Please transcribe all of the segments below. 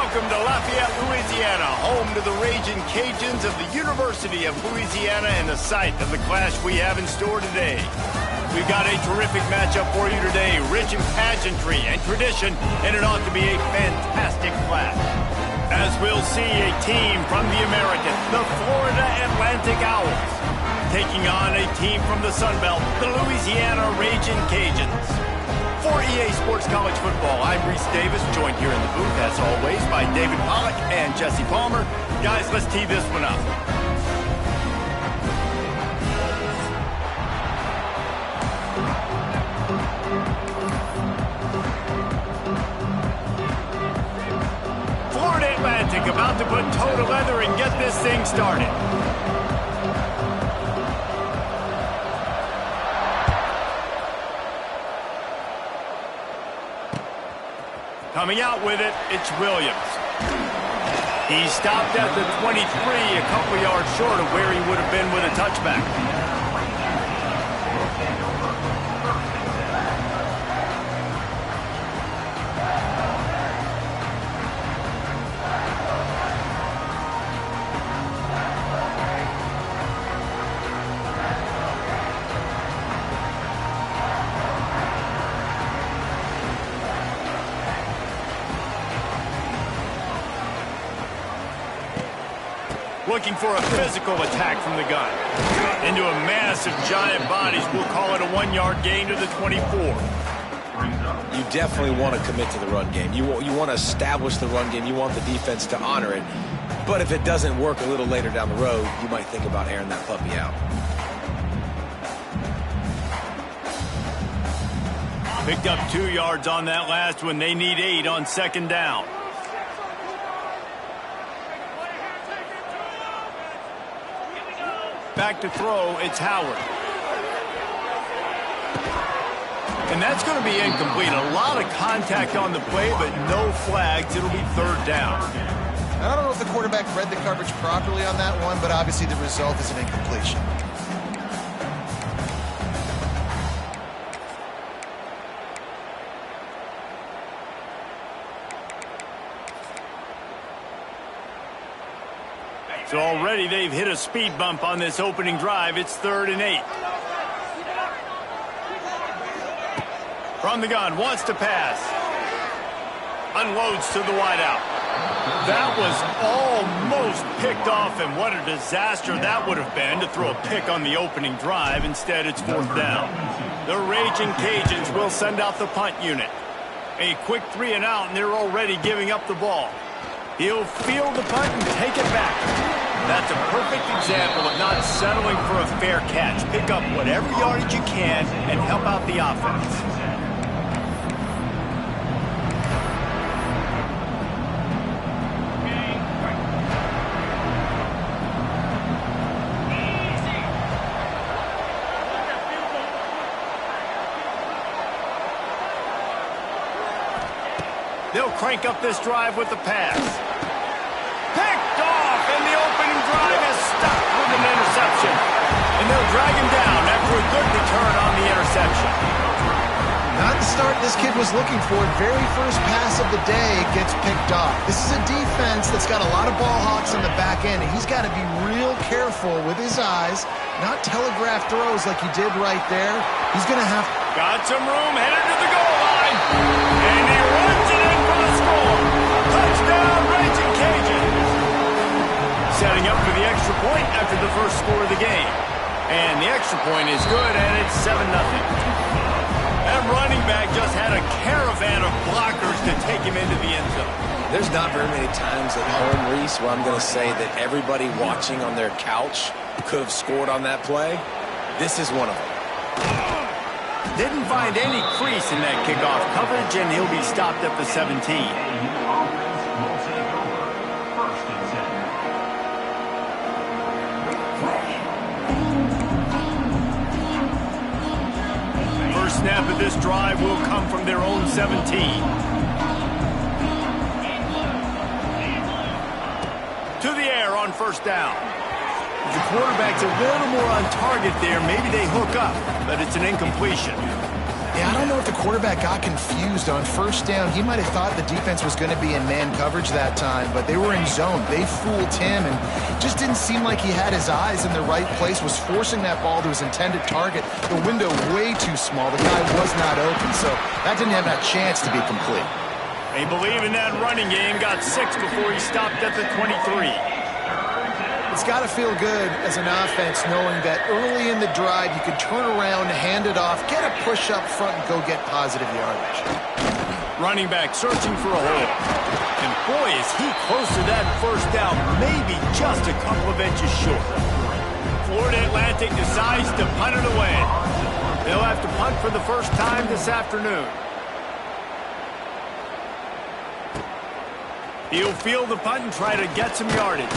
Welcome to Lafayette, Louisiana, home to the Raging Cajuns of the University of Louisiana and the site of the clash we have in store today. We've got a terrific matchup for you today, rich in pageantry and tradition, and it ought to be a fantastic clash. As we'll see a team from the American, the Florida Atlantic Owls, taking on a team from the Sun Belt, the Louisiana Raging Cajuns. For EA Sports College Football, I'm Reese Davis, joined here in the booth, as always, by David Pollack and Jesse Palmer. Guys, let's tee this one up. Florida Atlantic about to put toe to leather and get this thing started. Coming out with it, it's Williams. He stopped at the 23, a couple yards short of where he would have been with a touchback. Looking for a physical attack from the gun. Into a mass of giant bodies, we'll call it a 1-yard gain to the 24. You definitely want to commit to the run game. You want to establish the run game. You want the defense to honor it. But if it doesn't work a little later down the road, you might think about airing that puppy out. Picked up 2 yards on that last one. They need 8 on second down. Back to throw, it's Howard. And that's going to be incomplete. A lot of contact on the play, but no flags. It'll be third down. I don't know if the quarterback read the coverage properly on that one, but obviously the result is an incompletion. So already they've hit a speed bump on this opening drive. It's 3rd and 8. From the gun, wants to pass. Unloads to the wideout. That was almost picked off, and what a disaster that would have been to throw a pick on the opening drive. Instead, it's 4th down. The Raging Cajuns will send out the punt unit. A quick 3 and out, and they're already giving up the ball. He'll field the punt and take it back. That's a perfect example of not settling for a fair catch. Pick up whatever yardage you can and help out the offense. They'll crank up this drive with the pass. Picked off, and the opening drive is stuck with an interception. And they'll drag him down after a good return on the interception. Not the start this kid was looking for. Very first pass of the day gets picked off. This is a defense that's got a lot of ball hawks on the back end, and he's got to be real careful with his eyes, not telegraph throws like he did right there. He's going to have... Got some room, headed to the goal line. And he runs it in for the score. Touchdown, Raging Cajuns. Setting up for the extra point after the first score of the game. And the extra point is good, and it's 7-0. That running back just had a caravan of blockers to take him into the end zone. There's not very many times at home, Reese, where I'm going to say that everybody watching on their couch could have scored on that play. This is one of them. Didn't find any crease in that kickoff coverage, and he'll be stopped at the 17. First snap of this drive will come from their own 17. To the air on first down. The quarterback's a little more on target there. Maybe they hook up, but it's an incompletion. Yeah, I don't know if the quarterback got confused on first down. He might have thought the defense was going to be in man coverage that time, but they were in zone. They fooled him, and just didn't seem like he had his eyes in the right place, was forcing that ball to his intended target. The window way too small. The guy was not open, so that didn't have that chance to be complete. They believe in that running game. Got 6 before he stopped at the 23. It's got to feel good as an offense knowing that early in the drive you can turn around, hand it off, get a push up front, and go get positive yardage. Running back searching for a hole. And boy, is he close to that first down, maybe just a couple of inches short. Florida Atlantic decides to punt it away. They'll have to punt for the first time this afternoon. He'll field the punt and try to get some yardage.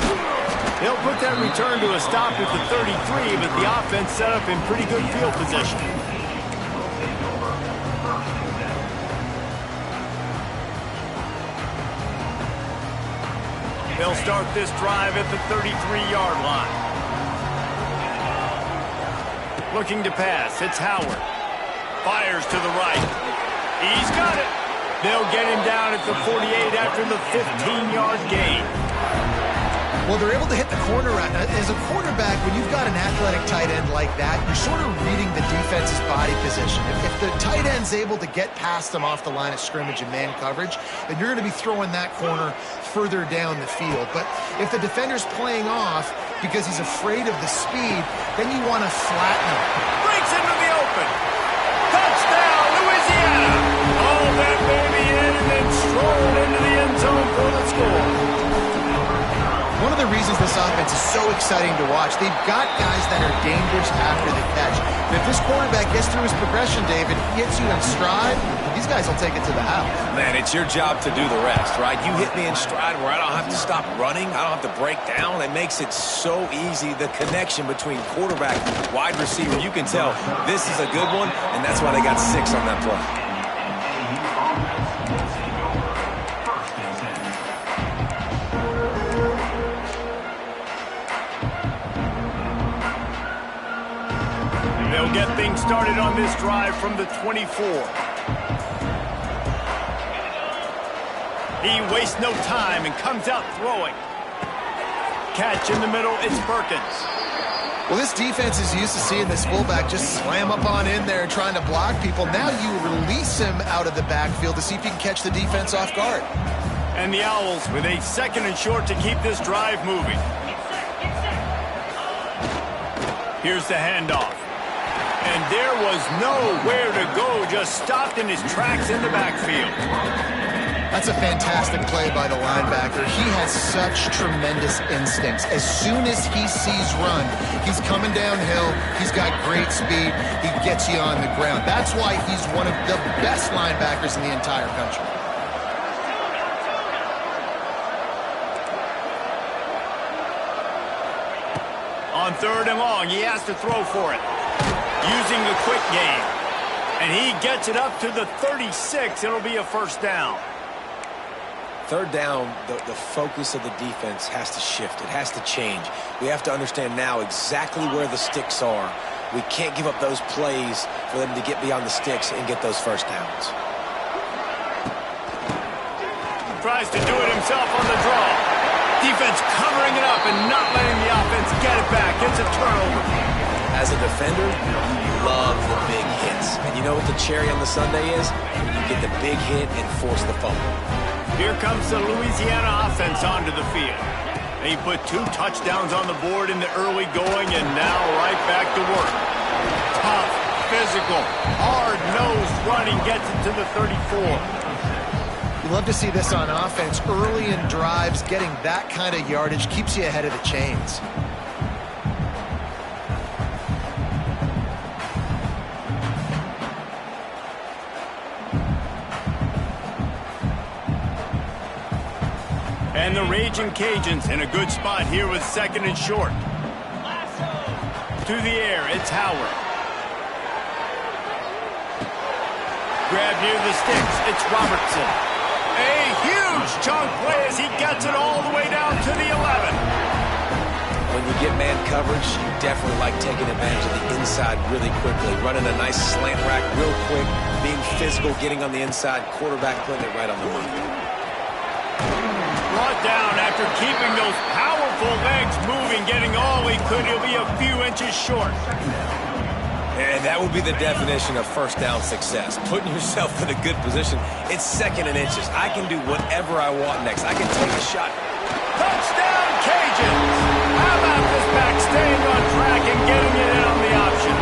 They'll put that return to a stop at the 33, but the offense set up in pretty good field position. They'll start this drive at the 33-yard line. Looking to pass, it's Howard. Fires to the right. He's got it. They'll get him down at the 48 after the 15-yard gain. Well, they're able to hit the corner. As a quarterback, when you've got an athletic tight end like that, you're sort of reading the defense's body position. If the tight end's able to get past them off the line of scrimmage and man coverage, then you're going to be throwing that corner further down the field. But if the defender's playing off because he's afraid of the speed, then you want to flatten him. Breaks into the open. Touchdown, Louisiana. All that baby in and then strolled into the end zone for the score. One of the reasons this offense is so exciting to watch, they've got guys that are dangerous after the catch. And if this quarterback gets through his progression, David, gets you in stride, these guys will take it to the house. Man, it's your job to do the rest, right? You hit me in stride where I don't have to stop running. I don't have to break down. It makes it so easy. The connection between quarterback and wide receiver, you can tell this is a good one, and that's why they got 6 on that play. They'll get things started on this drive from the 24. He wastes no time and comes out throwing. Catch in the middle, it's Perkins. Well, this defense is used to seeing this fullback just slam up on in there and trying to block people. Now you release him out of the backfield to see if you can catch the defense off guard. And the Owls with a 2nd and short to keep this drive moving. Here's the handoff. And there was nowhere to go, just stopped in his tracks in the backfield. That's a fantastic play by the linebacker. He has such tremendous instincts. As soon as he sees run, he's coming downhill. He's got great speed. He gets you on the ground. That's why he's one of the best linebackers in the entire country. On 3rd and long, he has to throw for it. Using a quick game. And he gets it up to the 36. It'll be a first down. 3rd down, the focus of the defense has to shift. It has to change. We have to understand now exactly where the sticks are. We can't give up those plays for them to get beyond the sticks and get those first downs. Tries to do it himself on the draw. Defense covering it up and not letting the offense get it back. It's a turnover. As a defender, you love the big hits. And you know what the cherry on the sundae is? When you get the big hit and force the fumble. Here comes the Louisiana offense onto the field. They put 2 touchdowns on the board in the early going and now right back to work. Tough, physical, hard-nosed running gets it to the 34. You love to see this on offense. Early in drives, getting that kind of yardage keeps you ahead of the chains. And the Raging Cajuns in a good spot here with 2nd and short. To the air, it's Howard. Grab near the sticks, it's Robertson. A huge chunk play as he gets it all the way down to the 11. When you get man coverage, you definitely like taking advantage of the inside really quickly, running a nice slant rack real quick, being physical, getting on the inside, quarterback putting it right on the money. Brought down after keeping those powerful legs moving, getting all he could. He'll be a few inches short. And that would be the definition of first down success. Putting yourself in a good position. It's second and inches. I can do whatever I want next. I can take a shot. Touchdown, Cajuns! How about this back staying on track and getting it in on the option?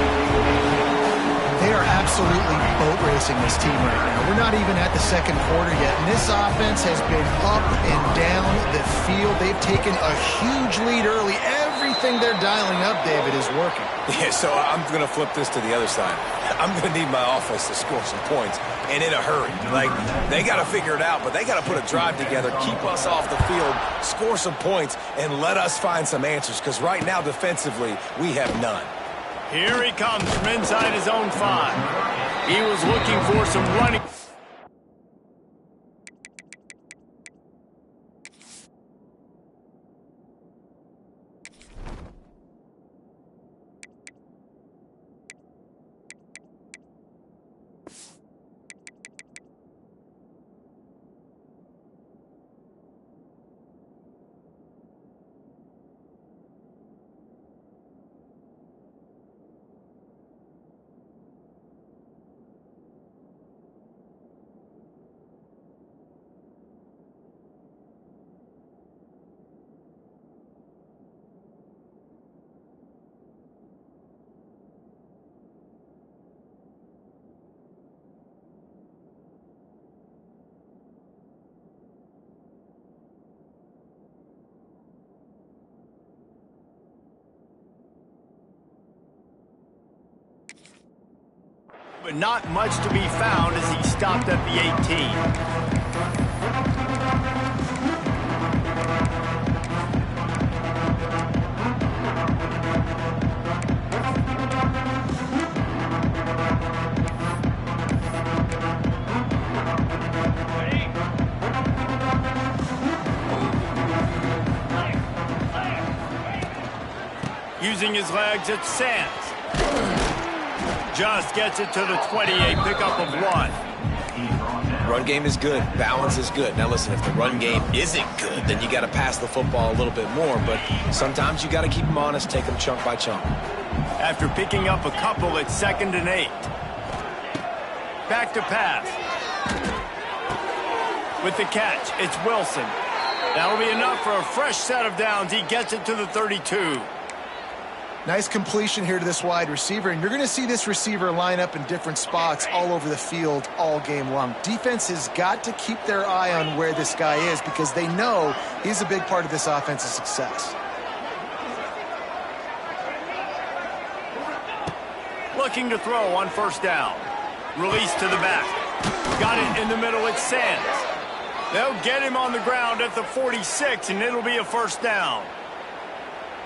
They are absolutely boat racing this team right now. We're not even at the second quarter yet, and this offense has been up and down the field. They've taken a huge lead early. Everything they're dialing up, David, is working. Yeah, so I'm going to flip this to the other side. I'm going to need my offense to score some points, and in a hurry. Like, they got to figure it out, but they got to put a drive together, keep us off the field, score some points, and let us find some answers, because right now, defensively, we have none. Here he comes from inside his own 5. He was looking for some running. But not much to be found as he stopped at the 18. Using his legs, it's Sands. Just gets it to the 28, pickup of 1. Run game is good. Balance is good. Now listen, if the run game isn't good, then you got to pass the football a little bit more. But sometimes you got to keep them honest, take them chunk by chunk. After picking up a couple, it's 2nd and 8. Back to pass. With the catch, it's Wilson. That'll be enough for a fresh set of downs. He gets it to the 32. Nice completion here to this wide receiver, and you're going to see this receiver line up in different spots all over the field all game long. Defense has got to keep their eye on where this guy is because they know he's a big part of this offense's success. Looking to throw on first down. Release to the back. Got it in the middle, it's Sands. They'll get him on the ground at the 46, and it'll be a first down.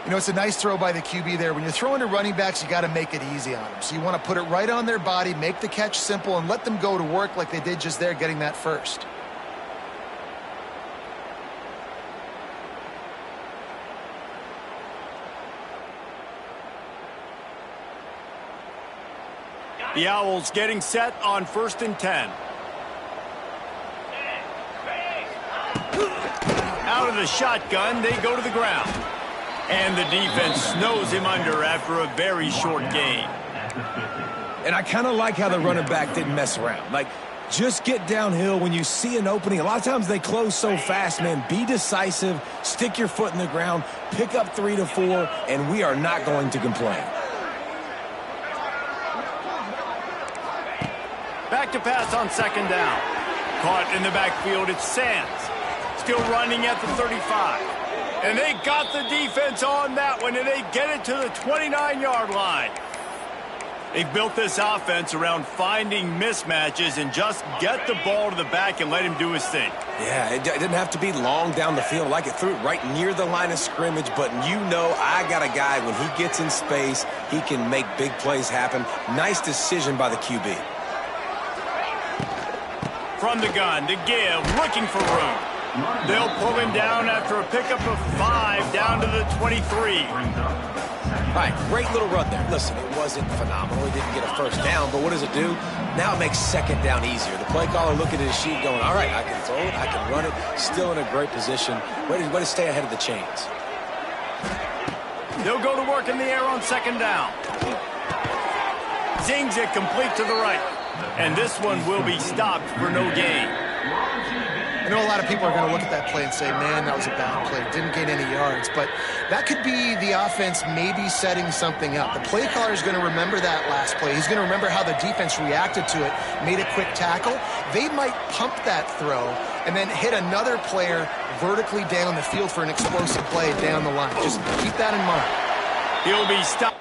You know, it's a nice throw by the QB there. When you're throwing to running backs, you got to make it easy on them. So you want to put it right on their body, make the catch simple, and let them go to work like they did just there, getting that first. The Owls getting set on 1st and 10. Out of the shotgun, they go to the ground. And the defense snows him under after a very short gain. And I kind of like how the running back didn't mess around. Like, just get downhill when you see an opening. A lot of times they close so fast, man. Be decisive, stick your foot in the ground, pick up 3 to 4, and we are not going to complain. Back to pass on 2nd down. Caught in the backfield, it's Sands. Still running at the 35. And they got the defense on that one, and they get it to the 29-yard line. They've built this offense around finding mismatches and just get the ball to the back and let him do his thing. Yeah, it didn't have to be long down the field. Like, it threw it right near the line of scrimmage, but you know I got a guy, when he gets in space, he can make big plays happen. Nice decision by the QB. From the gun, to give, looking for room. They'll pull him down after a pickup of 5 down to the 23. All right, great little run there. Listen, it wasn't phenomenal. He didn't get a first down, but what does it do? Now it makes second down easier. The play caller looking at his sheet going, all right, I can throw it, I can run it, still in a great position. Way to stay ahead of the chains. They'll go to work in the air on second down. Zings it complete to the right. And this one will be stopped for no gain. I know a lot of people are going to look at that play and say, man, that was a bad play. Didn't gain any yards. But that could be the offense maybe setting something up. The play caller is going to remember that last play. He's going to remember how the defense reacted to it, made a quick tackle. They might pump that throw and then hit another player vertically down the field for an explosive play down the line. Just keep that in mind. He'll be stopped.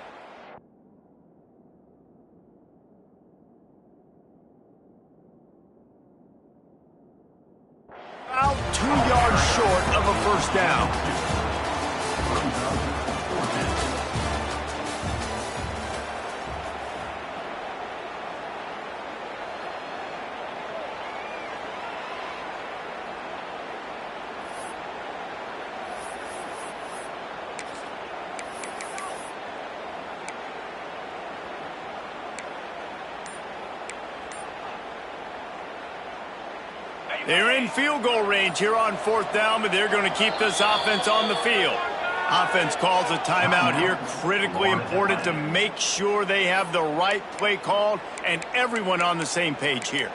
About 2 yards short of a first down. They're in field goal range here on fourth down, but they're going to keep this offense on the field. Offense calls a timeout here, critically important to make sure they have the right play called and everyone on the same page here.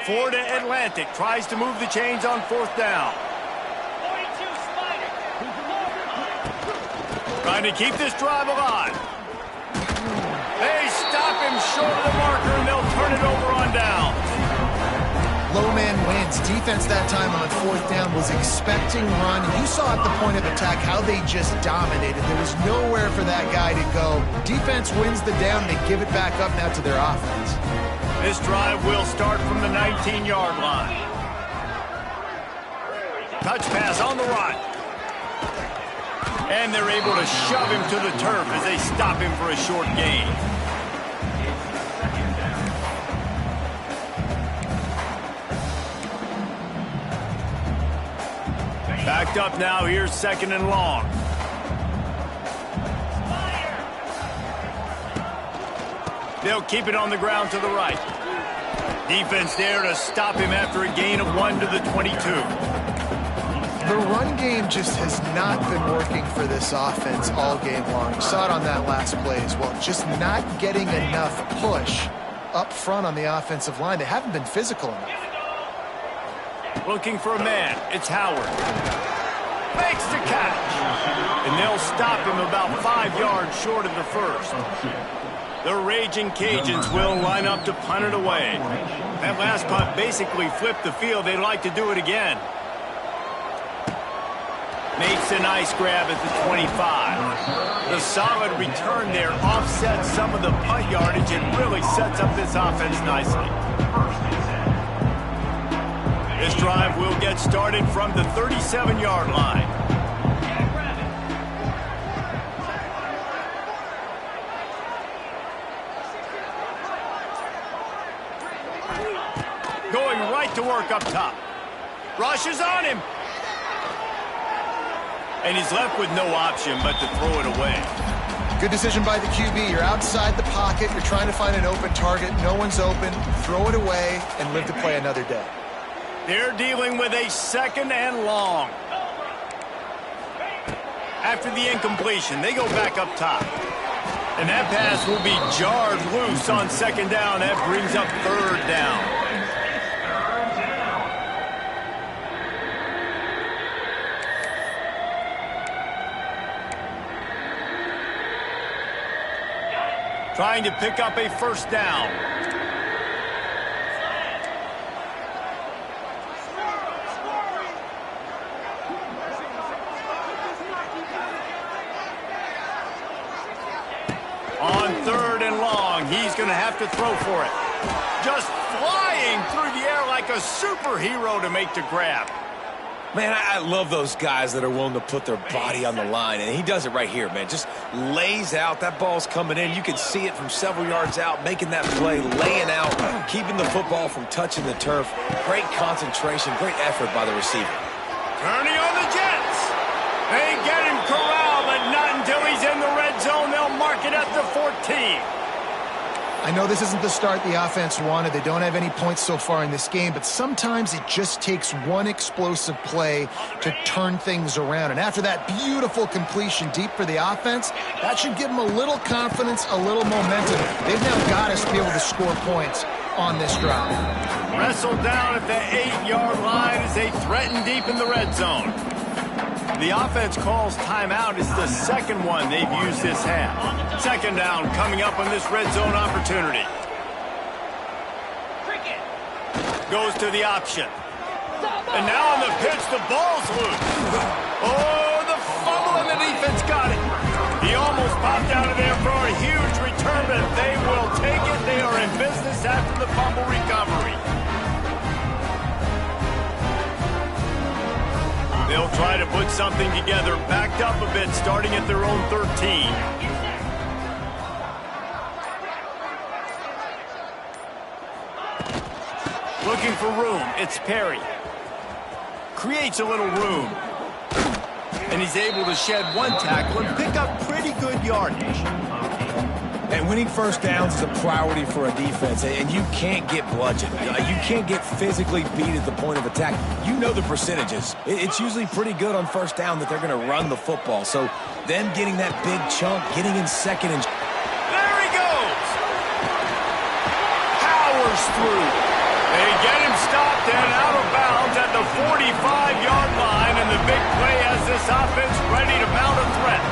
Florida Atlantic tries to move the chains on fourth down. Trying to keep this drive alive. They stop him short of the marker, and they'll turn it over on down. Low man wins. Defense that time on fourth down was expecting run. You saw at the point of attack how they just dominated. There was nowhere for that guy to go. Defense wins the down. They give it back up now to their offense. This drive will start from the 19-yard line. Touch pass on the run. And they're able to shove him to the turf as they stop him for a short gain. Backed up now, here's second and long. They'll keep it on the ground to the right. Defense there to stop him after a gain of 1 to the 22. The run game just has not been working for this offense all game long. You saw it on that last play as well. Just not getting enough push up front on the offensive line. They haven't been physical enough. Looking for a man. It's Howard. Makes the catch. And they'll stop him about 5 yards short of the first. The Raging Cajuns will line up to punt it away. That last punt basically flipped the field. They'd like to do it again. Makes a nice grab at the 25. The solid return there offsets some of the punt yardage and really sets up this offense nicely. This drive will get started from the 37-yard line. Going right to work up top. Rush is on him. And he's left with no option but to throw it away. Good decision by the QB. You're outside the pocket. You're trying to find an open target. No one's open. Throw it away and live to play another day. They're dealing with a second and long. After the incompletion, they go back up top. And that pass will be jarred loose on second down. That brings up third down. Trying to pick up a first down. On third and long, he's going to have to throw for it. Just flying through the air like a superhero to make the grab. Man, I love those guys that are willing to put their body on the line, and he does it right here, man. Just lays out. That ball's coming in. You can see it from several yards out, making that play, laying out, keeping the football from touching the turf. Great concentration, great effort by the receiver. Turning on the Jets. They get him corralled, but not until he's in the red zone. They'll mark it at the 14. I know this isn't the start the offense wanted. They don't have any points so far in this game, but sometimes it just takes one explosive play to turn things around. And after that beautiful completion deep for the offense, that should give them a little confidence, a little momentum. They've now got us to be able to score points on this drive. Wrestled down at the 8-yard line as they threaten deep in the red zone. The offense calls timeout. It's the second one they've used this half. Second down coming up on this red zone opportunity. Goes to the option. And now on the pitch, the ball's loose. Oh, the fumble, and the defense got it. He almost popped out of there for a huge return, but they will take it. They are in business after the fumble recovery. They'll try to put something together, backed up a bit, starting at their own 13. Looking for room, it's Perry. Creates a little room. And he's able to shed one tackle and pick up pretty good yardage. And winning first downs is a priority for a defense, and you can't get bludgeoned. You can't get physically beat at the point of attack. You know the percentages. It's usually pretty good on first down that they're going to run the football. So them getting that big chunk, getting in second and... There he goes! Powers through. They get him stopped and out of bounds at the 45-yard line, and the big play has this offense ready to mount a threat.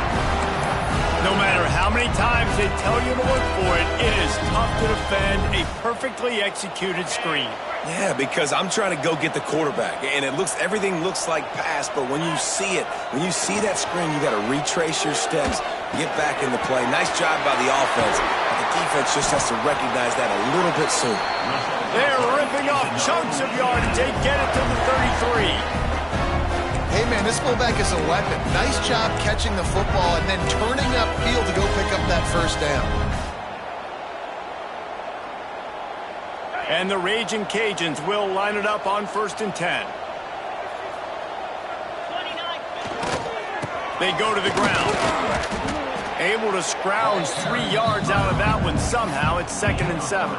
No matter how many times they tell you to look for it, it is tough to defend a perfectly executed screen. Yeah, because I'm trying to go get the quarterback, and everything looks like pass, but when you see it, when you see that screen, you got to retrace your steps, get back in the play. Nice job by the offense. The defense just has to recognize that a little bit sooner. They're ripping off chunks of yardage. They get it to the 33. Hey, man, this fullback is a weapon. Nice job catching the football and then turning upfield to go pick up that first down. And the Raging Cajuns will line it up on 1st and 10. They go to the ground. Able to scrounge 3 yards out of that one somehow. It's 2nd and 7.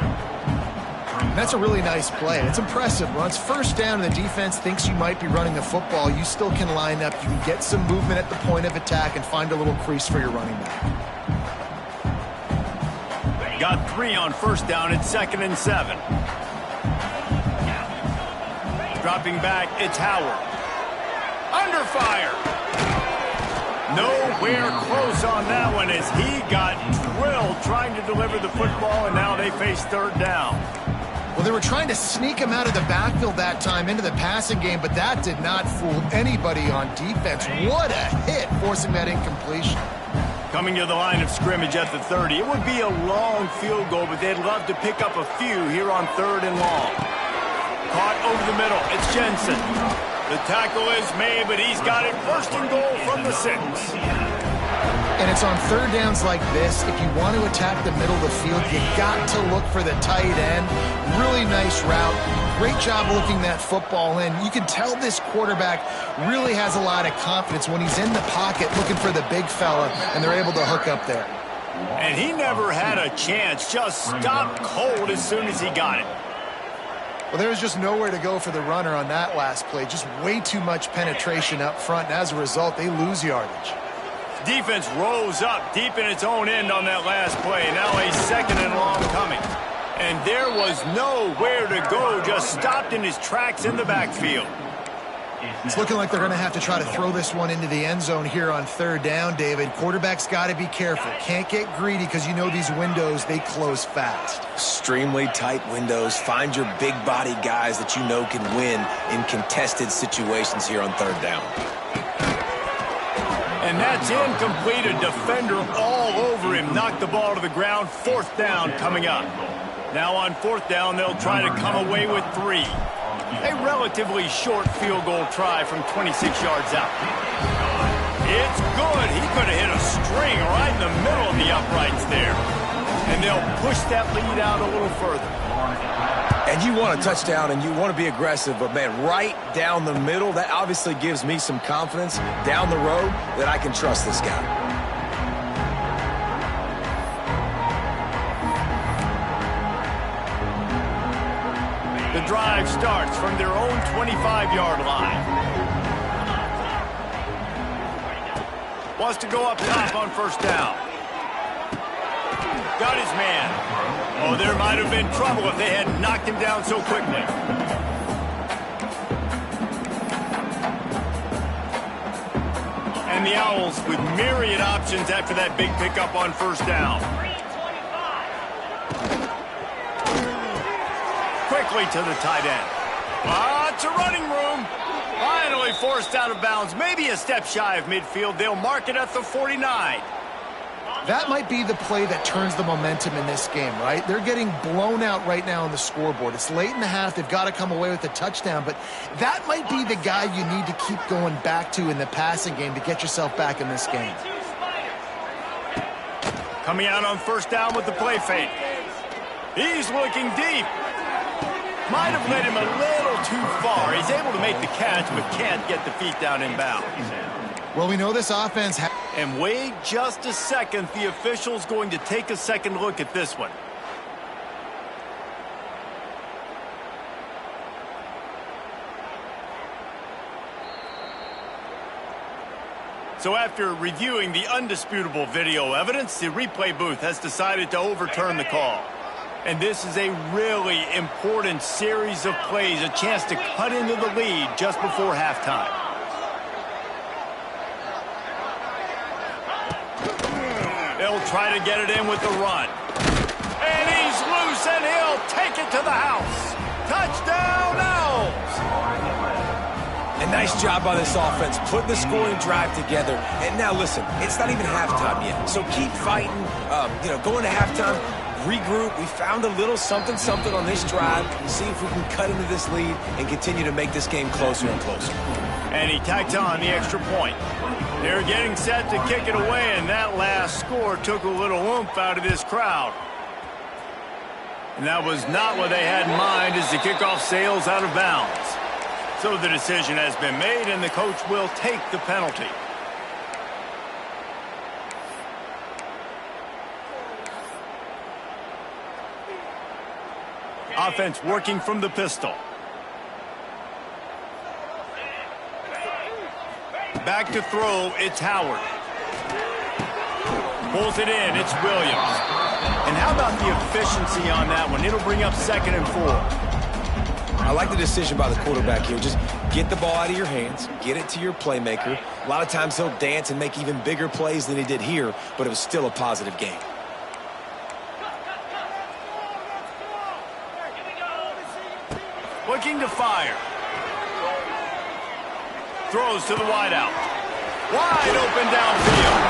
That's a really nice play. It's impressive. When it's first down and the defense thinks you might be running the football, you still can line up. You can get some movement at the point of attack and find a little crease for your running back. Got 3 on first down. It's 2nd and 7. Dropping back, it's Howard. Under fire. Nowhere close on that one as he got drilled trying to deliver the football, and now they face 3rd down. Well, they were trying to sneak him out of the backfield that time into the passing game, but that did not fool anybody on defense. What a hit, forcing that incompletion. Coming to the line of scrimmage at the 30. It would be a long field goal, but they'd love to pick up a few here on 3rd and long. Caught over the middle. It's Jensen. The tackle is made, but he's got it 1st and goal from the 6. And it's on 3rd downs like this. If you want to attack the middle of the field, you got to look for the tight end. Really nice route. Great job looking that football in. You can tell this quarterback really has a lot of confidence when he's in the pocket looking for the big fella, and they're able to hook up there. And he never had a chance. Just stopped cold as soon as he got it. Well, there was just nowhere to go for the runner on that last play. Just way too much penetration up front, and as a result, they lose yardage. Defense rose up deep in its own end on that last play. Now a 2nd and long coming. And there was nowhere to go, just stopped in his tracks in the backfield. It's looking like they're going to have to try to throw this one into the end zone here on 3rd down, David. Quarterback's got to be careful. Can't get greedy because you know these windows, they close fast. Extremely tight windows. Find your big body guys that you know can win in contested situations here on 3rd down. And that's incomplete. A defender all over him. Knocked the ball to the ground. 4th down coming up. Now on 4th down, they'll try to come away with 3. A relatively short field goal try from 26 yards out. It's good. He could have hit a string right in the middle of the uprights there. And they'll push that lead out a little further. And you want a touchdown and you want to be aggressive, but man, right down the middle, that obviously gives me some confidence down the road that I can trust this guy. The drive starts from their own 25-yard line. Wants to go up top on first down. Got his man. Oh, there might have been trouble if they had knocked him down so quickly. And the Owls with myriad options after that big pickup on first down. Quickly to the tight end. Lots of running room. Finally forced out of bounds. Maybe a step shy of midfield. They'll mark it at the 49. That might be the play that turns the momentum in this game, right? They're getting blown out right now on the scoreboard. It's late in the half. They've got to come away with a touchdown, but that might be the guy you need to keep going back to in the passing game to get yourself back in this game. Coming out on first down with the play fake. He's looking deep. Might have led him a little too far. He's able to make the catch, but can't get the feet down in bounds. Well, we know this offense... And wait just a second. The official's going to take a second look at this one. So after reviewing the undisputable video evidence, the replay booth has decided to overturn the call. And this is a really important series of plays, a chance to cut into the lead just before halftime. They'll try to get it in with the run. And he's loose, and he'll take it to the house. Touchdown, Owls! A nice job by this offense, putting the scoring drive together. And now listen, it's not even halftime yet. So keep fighting, going to halftime. Regroup. We found a little something on this drive. See if we can cut into this lead and continue to make this game closer and closer. And he tacked on the extra point. They're getting set to kick it away, and that last score took a little oomph out of this crowd. And that was not what they had in mind as the kickoff sails out of bounds. So the decision has been made, and the coach will take the penalty. Offense working from the pistol. Back to throw, it's Howard. Pulls it in, it's Williams. And how about the efficiency on that one? It'll bring up 2nd and 4. I like the decision by the quarterback here. Just get the ball out of your hands, get it to your playmaker. A lot of times he'll dance and make even bigger plays than he did here, but it was still a positive game. Looking to fire. Throws to the wideout. Wide open downfield.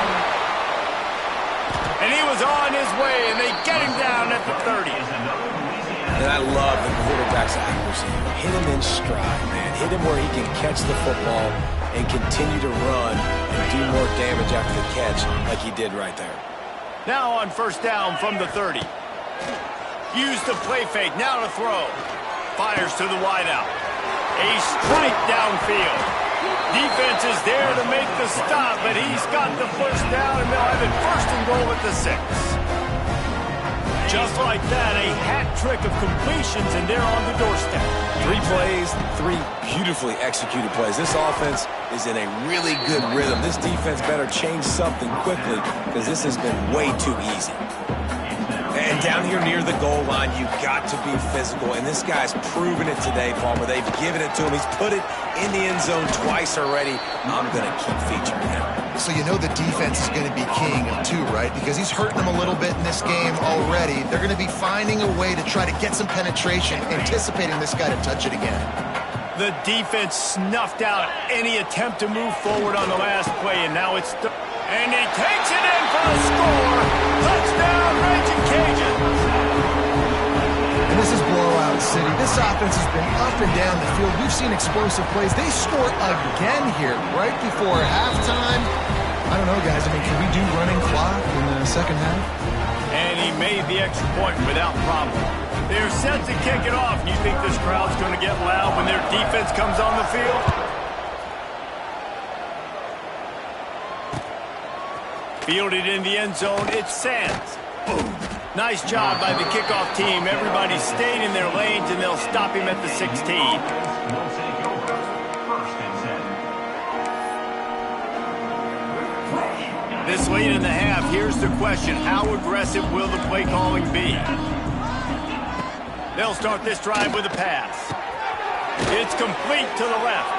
And he was on his way, and they get him down at the 30. And I love the quarterback's accuracy. Hit him in stride, man. Hit him where he can catch the football and continue to run and do more damage after the catch like he did right there. Now on first down from the 30. Use the play fake, now to throw. Fires to the wideout. A strike downfield. Defense is there to make the stop, but he's got the first down, and they'll have it 1st and goal at the 6. Just like that, a hat trick of completions, and they're on the doorstep. 3 plays, 3 beautifully executed plays. This offense is in a really good rhythm. This defense better change something quickly because this has been way too easy. And down here near the goal line, you've got to be physical. And this guy's proven it today, Palmer. They've given it to him. He's put it in the end zone twice already. I'm going to keep featuring him. So you know the defense is going to be king too, right? Because he's hurting them a little bit in this game already. They're going to be finding a way to try to get some penetration, anticipating this guy to touch it again. The defense snuffed out any attempt to move forward on the last play, and now it's... And he takes it in for the score. Touchdown, Raging Cajuns. And this is blowout on, City. This offense has been up and down the field. We've seen explosive plays. They score again here right before halftime. I don't know, guys. I mean, can we do running clock in the second half? And he made the extra point without problem. They're set to kick it off. You think this crowd's going to get loud when their defense comes on the field? Fielded in the end zone, it's Sands. Nice job by the kickoff team. Everybody stayed in their lanes, and they'll stop him at the 16. This late in the half, here's the question. How aggressive will the play calling be? They'll start this drive with a pass. It's complete to the left.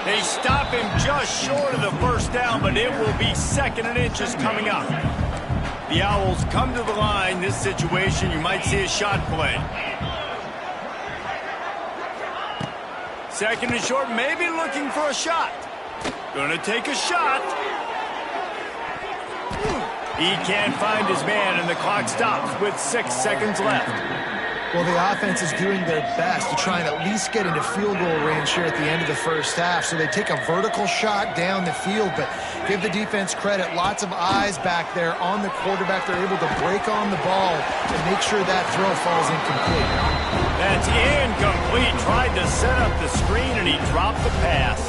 They stop him just short of the first down, but it will be 2nd and inches coming up. The Owls come to the line. This situation, you might see a shot play. 2nd and short, maybe looking for a shot. Gonna take a shot. He can't find his man, and the clock stops with 6 seconds left. Well, the offense is doing their best to try and at least get into field goal range here at the end of the first half. So they take a vertical shot down the field, but give the defense credit. Lots of eyes back there on the quarterback. They're able to break on the ball and make sure that throw falls incomplete. That's incomplete. Tried to set up the screen, and he dropped the pass.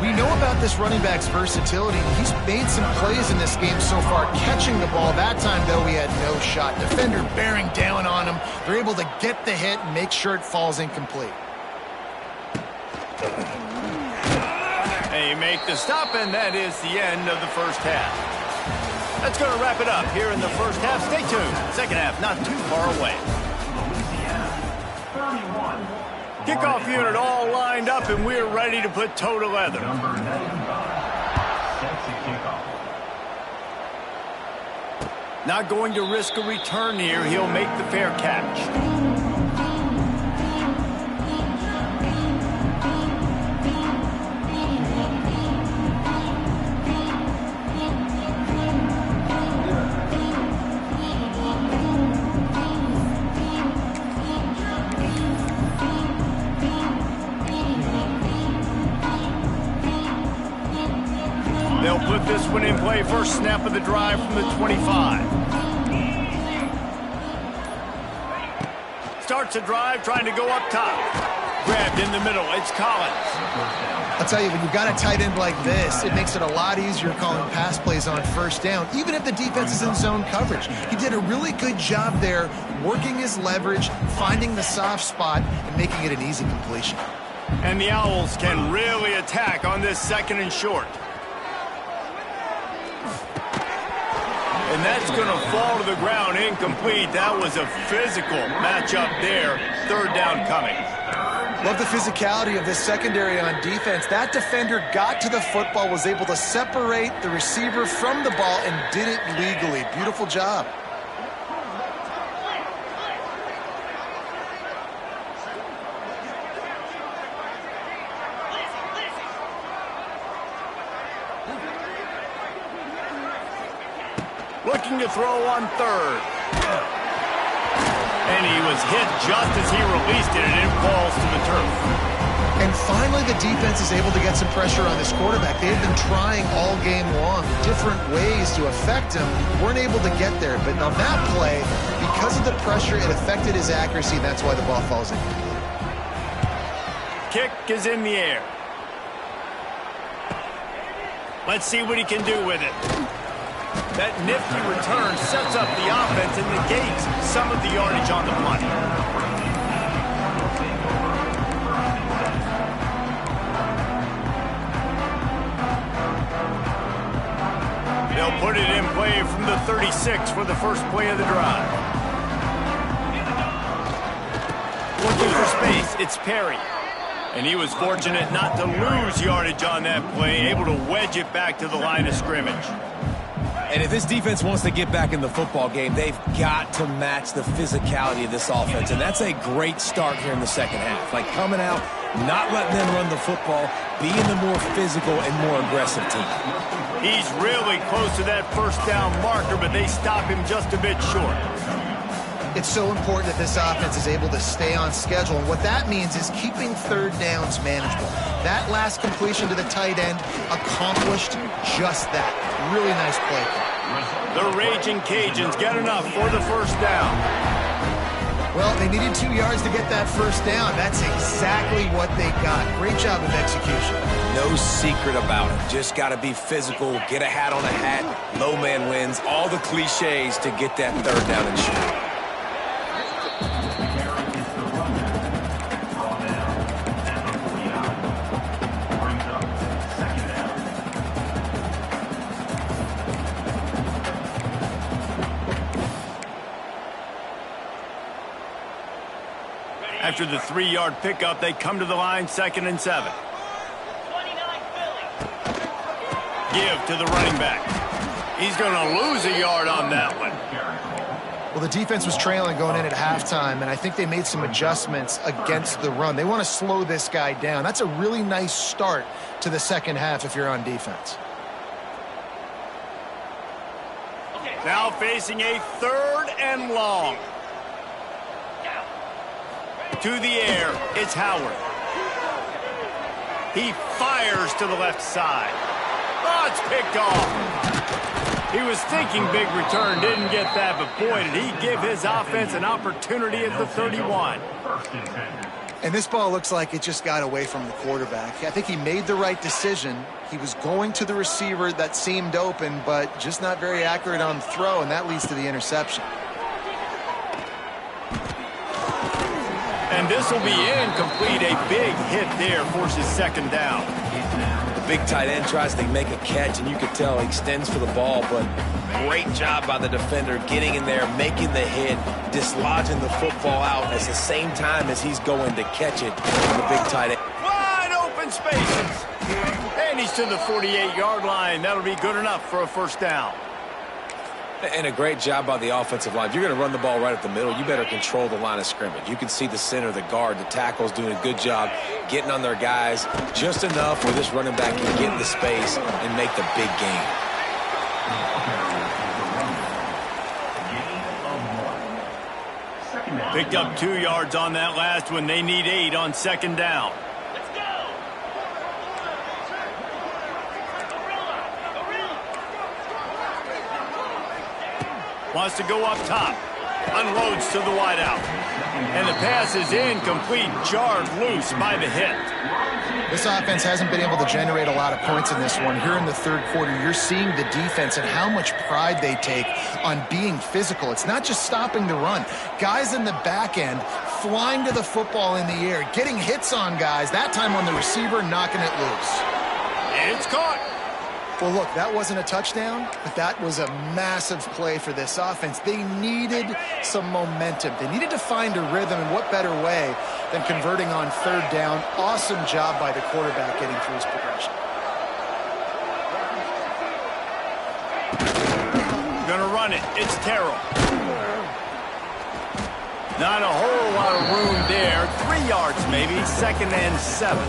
We know about this running back's versatility. He's made some plays in this game so far, catching the ball. That time, though, he had no shot. Defender bearing down on him. They're able to get the hit and make sure it falls incomplete. They make the stop, and that is the end of the first half. That's going to wrap it up here in the first half. Stay tuned. Second half not too far away. Kickoff unit all lined up, and we're ready to put toe to leather. Not going to risk a return here. He'll make the fair catch. They'll put this one in play. First snap of the drive from the 25. Starts a drive, trying to go up top. Grabbed in the middle. It's Collins. I'll tell you, when you've got a tight end like this, it makes it a lot easier calling pass plays on first down, even if the defense is in zone coverage. He did a really good job there, working his leverage, finding the soft spot, and making it an easy completion. And the Owls can really attack on this 2nd and short. And that's going to fall to the ground incomplete. That was a physical matchup there. 3rd down coming. Love the physicality of this secondary on defense. That defender got to the football, was able to separate the receiver from the ball, and did it legally. Beautiful job. Looking to throw on 3rd. And he was hit just as he released it, and it falls to the turf. And finally, the defense is able to get some pressure on this quarterback. They've been trying all game long different ways to affect him. Weren't able to get there. But on that play, because of the pressure, it affected his accuracy, and that's why the ball falls incomplete. Kick is in the air. Let's see what he can do with it. That nifty return sets up the offense and negates some of the yardage on the punt. They'll put it in play from the 36 for the first play of the drive. Looking for space, it's Perry. And he was fortunate not to lose yardage on that play, able to wedge it back to the line of scrimmage. And if this defense wants to get back in the football game, they've got to match the physicality of this offense. And that's a great start here in the second half. Like coming out, not letting them run the football, being the more physical and more aggressive team. He's really close to that first down marker, but they stop him just a bit short. It's so important that this offense is able to stay on schedule, and what that means is keeping third downs manageable. That last completion to the tight end accomplished just that. Really nice play. The Raging Cajuns get enough for the first down. Well, they needed 2 yards to get that first down. That's exactly what they got. Great job of execution. No secret about it. Just got to be physical, get a hat on a hat, low man wins, all the cliches to get that third down and shoot. After the 3-yard pickup, they come to the line, 2nd and 7. Give to the running back. He's going to lose a yard on that one. Well, the defense was trailing going in at halftime, and I think they made some adjustments against the run. They want to slow this guy down. That's a really nice start to the second half if you're on defense. Now facing a 3rd and long. To the air, it's Howard. He fires to the left side. Oh, it's picked off. He was thinking big return, didn't get that, but boy, did he give his offense an opportunity at the 31. And this ball looks like it just got away from the quarterback. I think he made the right decision. He was going to the receiver that seemed open, but just not very accurate on the throw, and that leads to the interception. And this will be incomplete. A big hit there forces 2nd down. The big tight end tries to make a catch, and you can tell he extends for the ball, but great job by the defender getting in there, making the hit, dislodging the football out at the same time as he's going to catch it. The big tight end. Wide open spaces. And he's to the 48-yard line. That'll be good enough for a first down. And a great job by the offensive line. If you're going to run the ball right at the middle, you better control the line of scrimmage. You can see the center, the guard, the tackles doing a good job getting on their guys just enough where this running back can get in the space and make the big game. Picked up 2 yards on that last one. They need 8 on 2nd down. Wants to go up top. Unloads to the wideout. And the pass is incomplete. Jarred loose by the hit. This offense hasn't been able to generate a lot of points in this one. Here in the 3rd quarter, you're seeing the defense and how much pride they take on being physical. It's not just stopping the run. Guys in the back end flying to the football in the air, getting hits on guys, that time on the receiver, knocking it loose. It's caught. Well, look, that wasn't a touchdown, but that was a massive play for this offense. They needed some momentum. They needed to find a rhythm, and what better way than converting on 3rd down. Awesome job by the quarterback getting through his progression. Gonna run it. It's Terrell. Not a whole lot of room there. 3 yards maybe. 2nd and 7.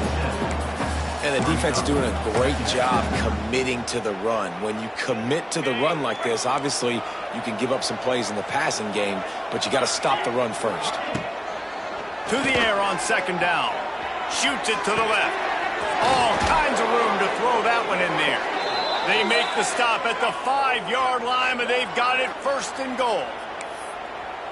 And the defense is doing a great job committing to the run. When you commit to the run like this, obviously you can give up some plays in the passing game, but you got to stop the run first. To the air on 2nd down. Shoots it to the left. All kinds of room to throw that one in there. They make the stop at the 5-yard line, but they've got it 1st and goal.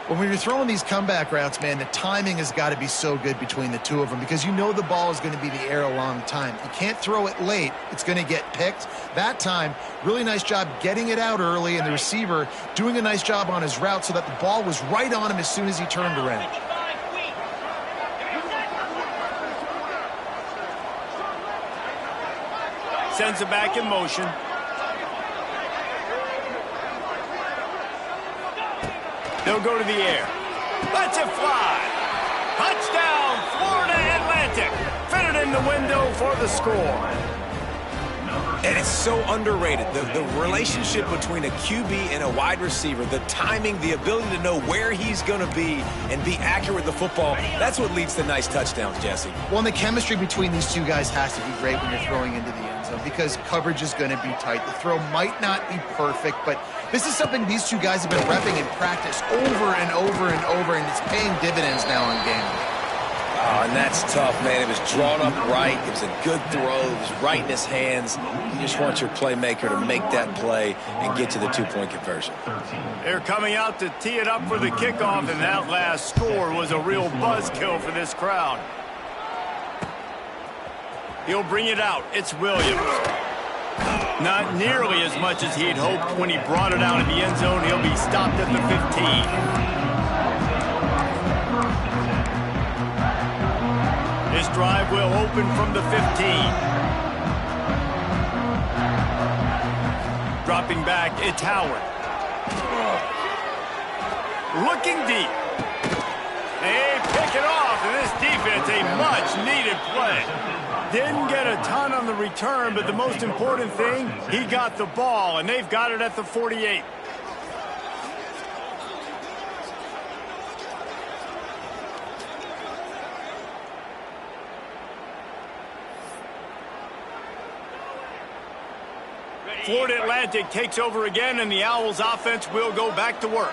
When you're throwing these comeback routes, man, the timing has got to be so good between the two of them because you know the ball is going to be the air a long time. You can't throw it late. It's going to get picked. That time, really nice job getting it out early, and the receiver doing a nice job on his route so that the ball was right on him as soon as he turned around. Sends it back in motion. They'll go to the air. Lets it fly. Touchdown, Florida Atlantic. Fitted in the window for the score. And it's so underrated. The relationship between a QB and a wide receiver, the timing, the ability to know where he's going to be and be accurate with the football, that's what leads to nice touchdowns, Jesse. Well, and the chemistry between these two guys has to be great when you're throwing into the end zone because coverage is going to be tight. The throw might not be perfect, but This is something these two guys have been repping in practice over and over and over, and it's paying dividends now in game. Oh, and that's tough, man. It was drawn up right. It was a good throw. It was right in his hands. You just want your playmaker to make that play and get to the two-point conversion. They're coming out to tee it up for the kickoff, and that last score was a real buzzkill for this crowd. He'll bring it out. It's Williams. Not nearly as much as he'd hoped when he brought it out in the end zone. He'll be stopped at the 15. This drive will open from the 15. Dropping back, it's Howard. Looking deep. They pick it off, and this defense, a much-needed play. Didn't get a ton on the return, but the most important thing, he got the ball, and they've got it at the 48. Florida Atlantic takes over again, and the Owls offense will go back to work.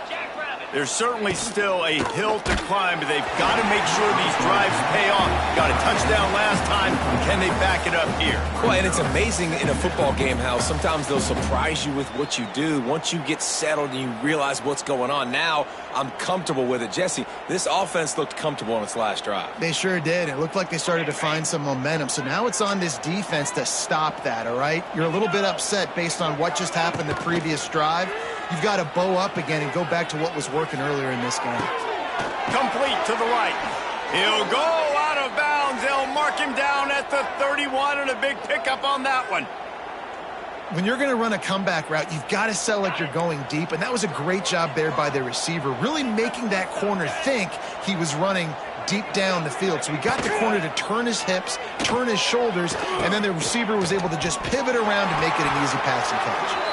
There's certainly still a hill to climb, but they've got to make sure these drives pay off. Got a touchdown last time. Can they back it up here? Well, and it's amazing in a football game how sometimes they'll surprise you with what you do. Once you get settled and you realize what's going on, now I'm comfortable with it. Jesse, this offense looked comfortable on its last drive. They sure did. It looked like they started to find some momentum. So now it's on this defense to stop that, all right? You're a little bit upset based on what just happened the previous drive. You've got to bow up again and go back to what was working earlier in this game. Complete to the right. He'll go out of bounds. They'll mark him down at the 31, and a big pickup on that one. When you're going to run a comeback route, you've got to sell like you're going deep, and that was a great job there by the receiver, really making that corner think he was running deep down the field. So we got the corner to turn his hips, turn his shoulders, and then the receiver was able to just pivot around and make it an easy pass and catch.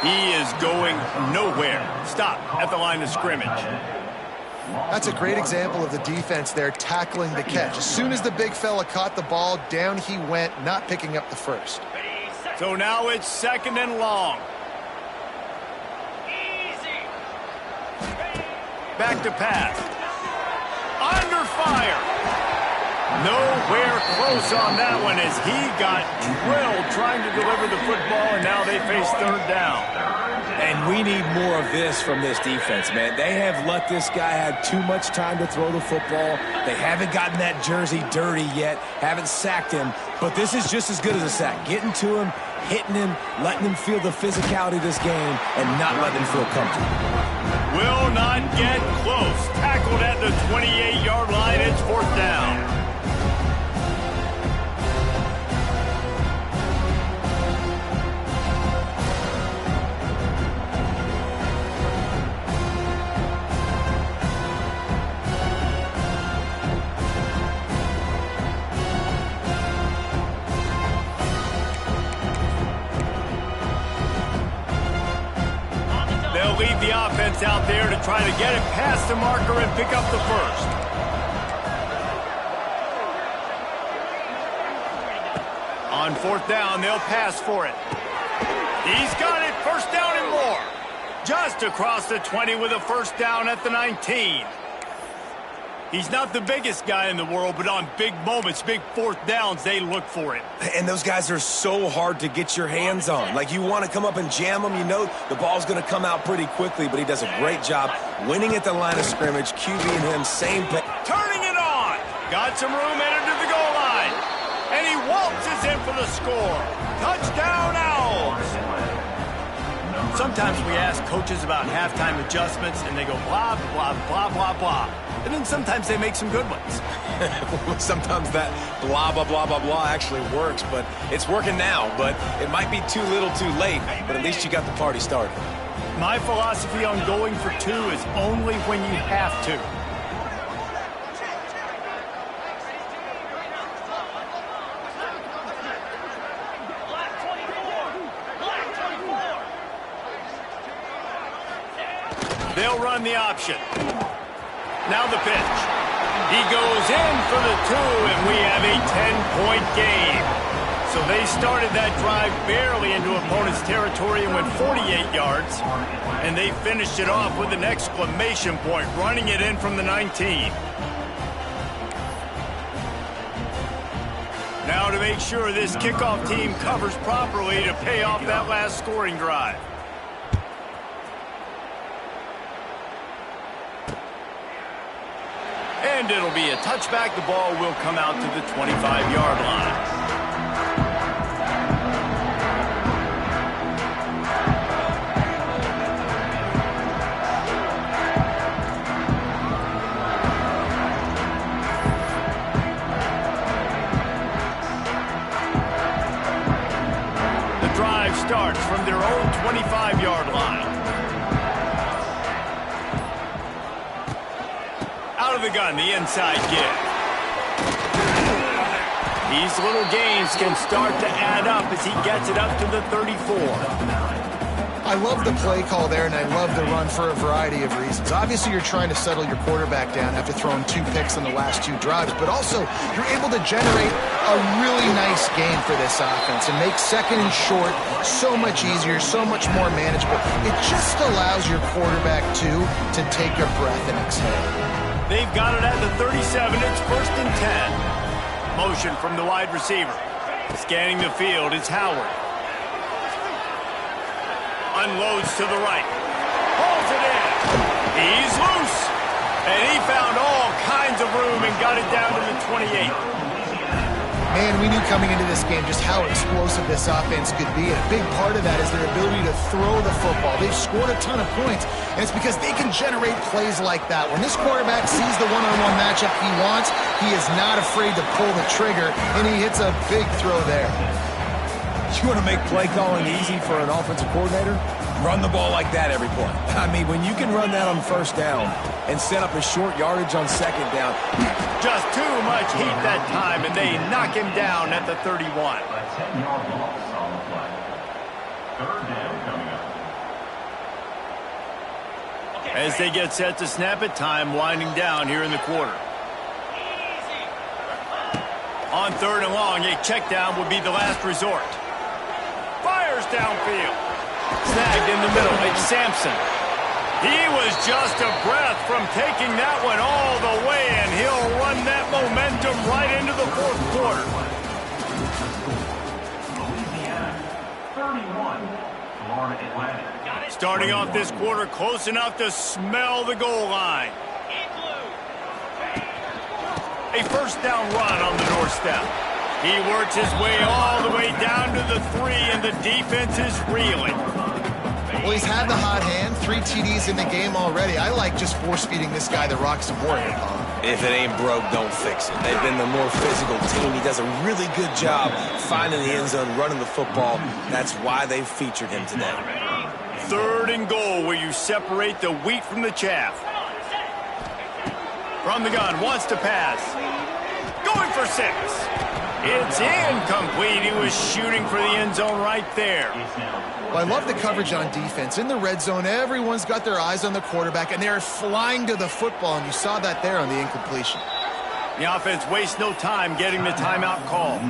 He is going nowhere. Stop at the line of scrimmage. That's a great example of the defense there tackling the catch. As soon as the big fella caught the ball, down he went, not picking up the first. So now it's second and long. Back to pass. Under fire. Nowhere close on that one as he got drilled trying to deliver the football, and now they face third down. And we need more of this from this defense, man. They have let this guy have too much time to throw the football. They haven't gotten that jersey dirty yet, haven't sacked him, but this is just as good as a sack. Getting to him, hitting him, letting him feel the physicality of this game, and not letting him feel comfortable. Will not get close. Tackled at the 28-yard line. It's fourth down. Leave the offense out there to try to get it past the marker and pick up the first. On fourth down, they'll pass for it. He's got it, first down and more. Just across the 20 with a first down at the 19. He's not the biggest guy in the world, but on big moments, big fourth downs, they look for it. And those guys are so hard to get your hands on. Like, you want to come up and jam them. You know the ball's going to come out pretty quickly, but he does a great job winning at the line of scrimmage, QBing him, same play. Turning it on. Got some room, entered to the goal line. And he waltzes in for the score. Touchdown, Owls. Sometimes we ask coaches about halftime adjustments, and they go blah, blah, blah, blah, blah. And then sometimes they make some good ones. Sometimes that blah, blah, blah, blah, blah actually works, but it's working now. But it might be too little too late, but at least you got the party started. My philosophy on going for two is only when you have to. They'll run the option. Now the pitch. He goes in for the two, and we have a 10-point game. So they started that drive barely into opponent's territory and went 48 yards. And they finished it off with an exclamation point, running it in from the 19. Now to make sure this kickoff team covers properly to pay off that last scoring drive. And it'll be a touchback. The ball will come out to the 25-yard line. The drive starts from their own 25-yard line. Out of the gun, the inside give. These little gains can start to add up as he gets it up to the 34. I love the play call there, and I love the run for a variety of reasons. Obviously, you're trying to settle your quarterback down after throwing 2 picks in the last 2 drives, but also you're able to generate a really nice game for this offense and make second and short so much easier, so much more manageable. It just allows your quarterback, too, to take a breath and exhale. They've got it at the 37. It's 1st and 10. Motion from the wide receiver. Scanning the field is Howard. Unloads to the right. Pulls it in. He's loose. And he found all kinds of room and got it down to the 28. Man, we knew coming into this game just how explosive this offense could be, and a big part of that is their ability to throw the football. They've scored a ton of points, and it's because they can generate plays like that. When this quarterback sees the one-on-one matchup he wants, he is not afraid to pull the trigger, and he hits a big throw there. You want to make play calling easy for an offensive coordinator? Run the ball like that every play. I mean, when you can run that on 1st down and set up a short yardage on 2nd down. Just too much heat that time, and they knock him down at the 31. As they get set to snap it, time winding down here in the quarter. On 3rd and long, a check down would be the last resort. Fires downfield. Snagged in the middle. It's Sampson. He was just a breath from taking that one all the way, and he'll run that momentum right into the 4th quarter. Starting off this quarter close enough to smell the goal line. A 1st down run on the doorstep. He works his way all the way down to the 3, and the defense is reeling. Well, he's had the hot hand, 3 TDs in the game already. I like just force-feeding this guy the rock some more here, Paul. If it ain't broke, don't fix it. They've been the more physical team. He does a really good job finding the end zone, running the football. That's why they've featured him today. 3rd and goal, where you separate the wheat from the chaff. From the gun, wants to pass. Going for 6. It's incomplete. He was shooting for the end zone right there. Well, I love the coverage on defense. In the red zone, everyone's got their eyes on the quarterback, and they're flying to the football, and you saw that there on the incompletion. The offense wastes no time getting the timeout call.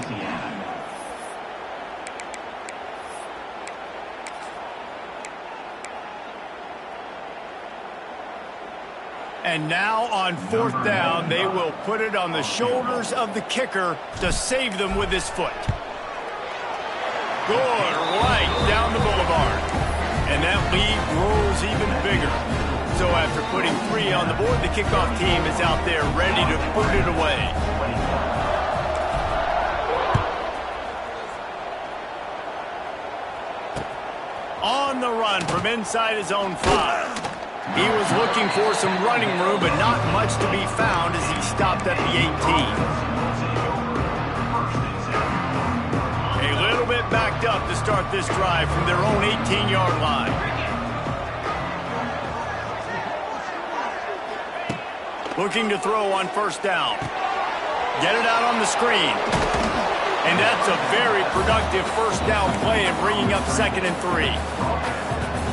And now on 4th down, they will put it on the shoulders of the kicker to save them with his foot. Good, right down the boulevard. And that lead grows even bigger. So after putting 3 on the board, the kickoff team is out there ready to put it away. On the run from inside his own 5. He was looking for some running room, but not much to be found as he stopped at the 18. A little bit backed up to start this drive from their own 18-yard line. Looking to throw on 1st down. Get it out on the screen. And that's a very productive 1st down play and bringing up 2nd and 3.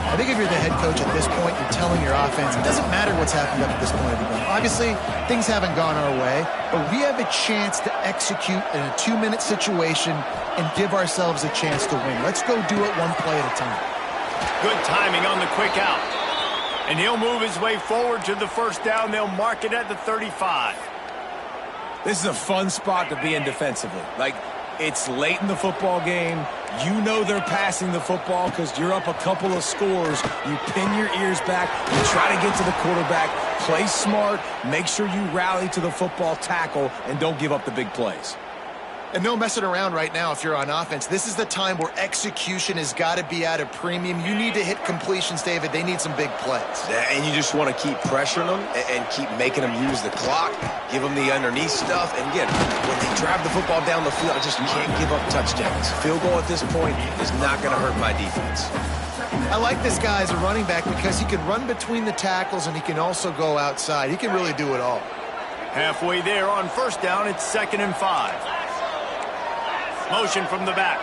I think if you're the head coach at this point, you're telling your offense, it doesn't matter what's happened up at this point of the game. Obviously, things haven't gone our way, but we have a chance to execute in a 2-minute situation and give ourselves a chance to win. Let's go do it one play at a time. Good timing on the quick out. And he'll move his way forward to the first down. They'll mark it at the 35. This is a fun spot to be in defensively. Like, it's late in the football game. You know they're passing the football because you're up a couple of scores. You pin your ears back. You try to get to the quarterback. Play smart. Make sure you rally to the football tackle and don't give up the big plays. And no messing around right now if you're on offense. This is the time where execution has got to be at a premium. You need to hit completions, David. They need some big plays. And you just want to keep pressuring them and keep making them use the clock, give them the underneath stuff. And again, when they drive the football down the field, I just can't give up touchdowns. Field goal at this point is not going to hurt my defense. I like this guy as a running back because he can run between the tackles and he can also go outside. He can really do it all. Halfway there on first down, it's 2nd and 5. Motion from the back.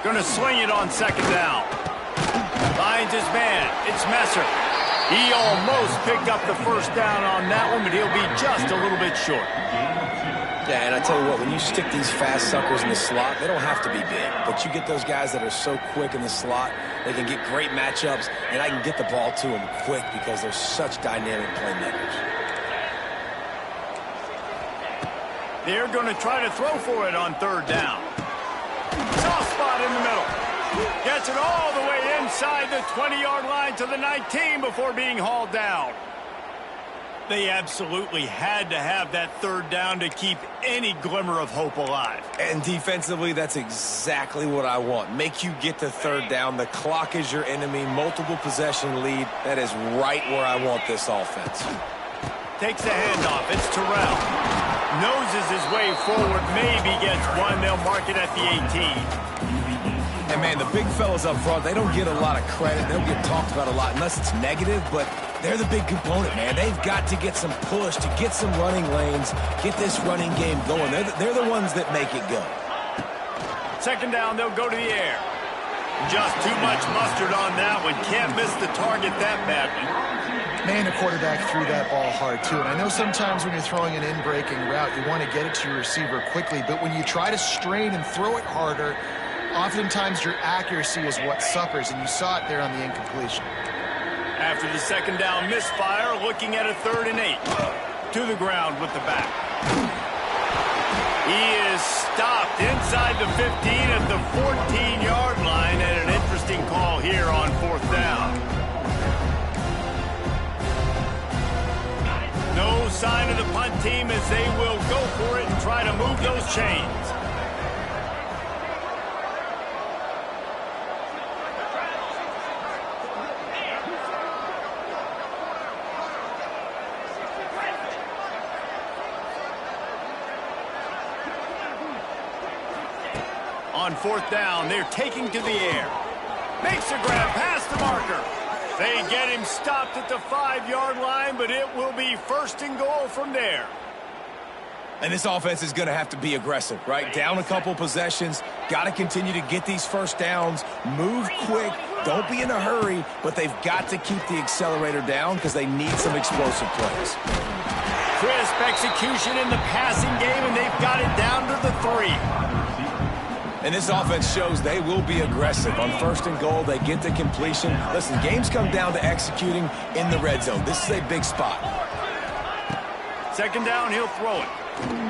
Gonna swing it on 2nd down. Finds his man. It's Messer. He almost picked up the first down on that one, but he'll be just a little bit short. Yeah, and I tell you what, when you stick these fast suckers in the slot, they don't have to be big. But you get those guys that are so quick in the slot, they can get great matchups, and I can get the ball to them quick because they're such dynamic playmakers. They're going to try to throw for it on 3rd down. Soft spot in the middle. Gets it all the way inside the 20-yard line to the 19 before being hauled down. They absolutely had to have that 3rd down to keep any glimmer of hope alive. And defensively, that's exactly what I want. Make you get to 3rd down. The clock is your enemy. Multiple possession lead. That is right where I want this offense. Takes the handoff. It's Terrell. Noses his way forward. Maybe gets one. They'll mark it at the 18. And, man, the big fellas up front, they don't get a lot of credit. They don't get talked about a lot unless it's negative, but they're the big component, man. They've got to get some push, to get some running lanes, get this running game going. They're the ones that make it go. 2nd down, they'll go to the air. Just too much mustard on that one. Can't miss the target that badly. Man, the quarterback threw that ball hard, too. And I know sometimes when you're throwing an in-breaking route, you want to get it to your receiver quickly. But when you try to strain and throw it harder, oftentimes your accuracy is what suffers. And you saw it there on the incompletion. After the 2nd down misfire, looking at a 3rd and 8. To the ground with the back. He is stopped inside the 15 at the 14-yard line. And an interesting call here on 4th down. No sign of the punt team as they will go for it and try to move those chains. On 4th down, they're taking to the air. Makes a grab past the marker. They get him stopped at the 5-yard line, but it will be 1st and goal from there. And this offense is going to have to be aggressive, right? Down a couple possessions. Got to continue to get these first downs. Move quick. Don't be in a hurry, but they've got to keep the accelerator down because they need some explosive plays. Crisp execution in the passing game, and they've got it down to the 3. And this offense shows they will be aggressive. On 1st and goal, they get the completion. Listen, games come down to executing in the red zone. This is a big spot. 2nd down, he'll throw it.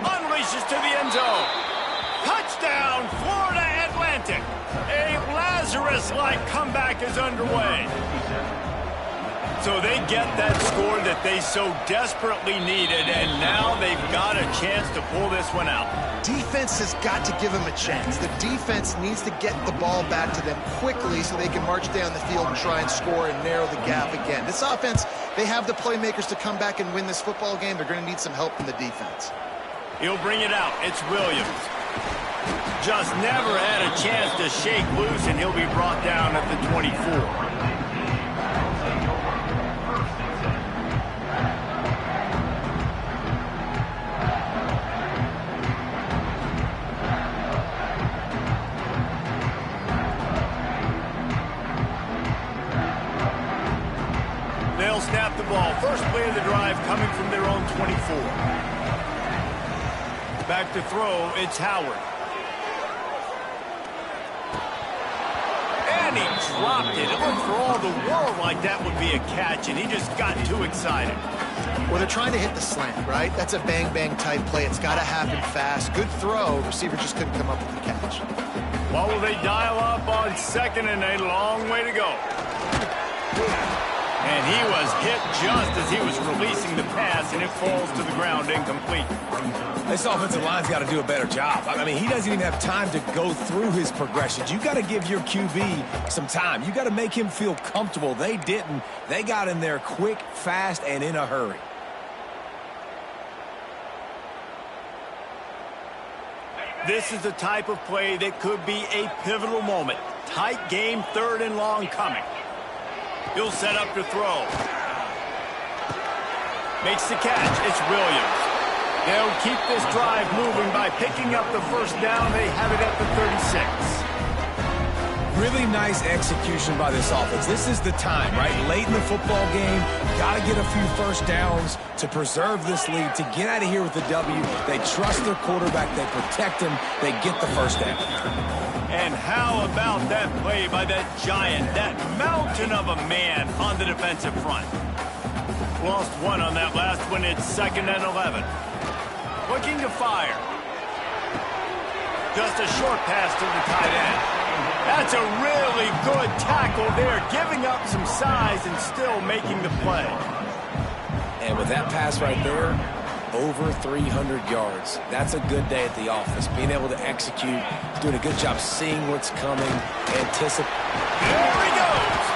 Unleashes to the end zone. Touchdown, Florida Atlantic. A Lazarus-like comeback is underway. So they get that score that they so desperately needed, and now they've got a chance to pull this one out. Defense has got to give them a chance. The defense needs to get the ball back to them quickly so they can march down the field and try and score and narrow the gap again. This offense, they have the playmakers to come back and win this football game. They're going to need some help from the defense. He'll bring it out. It's Williams. Just never had a chance to shake loose, and he'll be brought down at the 24. Snap the ball. First play of the drive coming from their own 24. Back to throw, it's Howard. And he dropped it. It looked for all the world like that would be a catch, and he just got too excited. Well, they're trying to hit the slant, right? That's a bang-bang type play. It's got to happen fast. Good throw. Receiver just couldn't come up with the catch. Well, will they dial up on second, and a long way to go. And he was hit just as he was releasing the pass, and it falls to the ground incomplete. This offensive line's got to do a better job. I mean, he doesn't even have time to go through his progressions. You got to give your QB some time. You got to make him feel comfortable. They didn't. They got in there quick, fast, and in a hurry. This is the type of play that could be a pivotal moment. Tight game, 3rd and long coming. He'll set up to throw. Makes the catch. It's Williams. They'll keep this drive moving by picking up the first down. They have it at the 36. Really nice execution by this offense. This is the time, right? Late in the football game, got to get a few first downs to preserve this lead, to get out of here with the W. They trust their quarterback. They protect him. They get the first down. And how about that play by that giant, that mountain of a man on the defensive front? Lost one on that last one. It's 2nd and 11. Looking to fire. Just a short pass to the tight end. That's a really good tackle there, giving up some size and still making the play. And with that pass right there, over 300 yards. That's a good day at the office. Being able to execute, doing a good job seeing what's coming, anticipate. There he goes.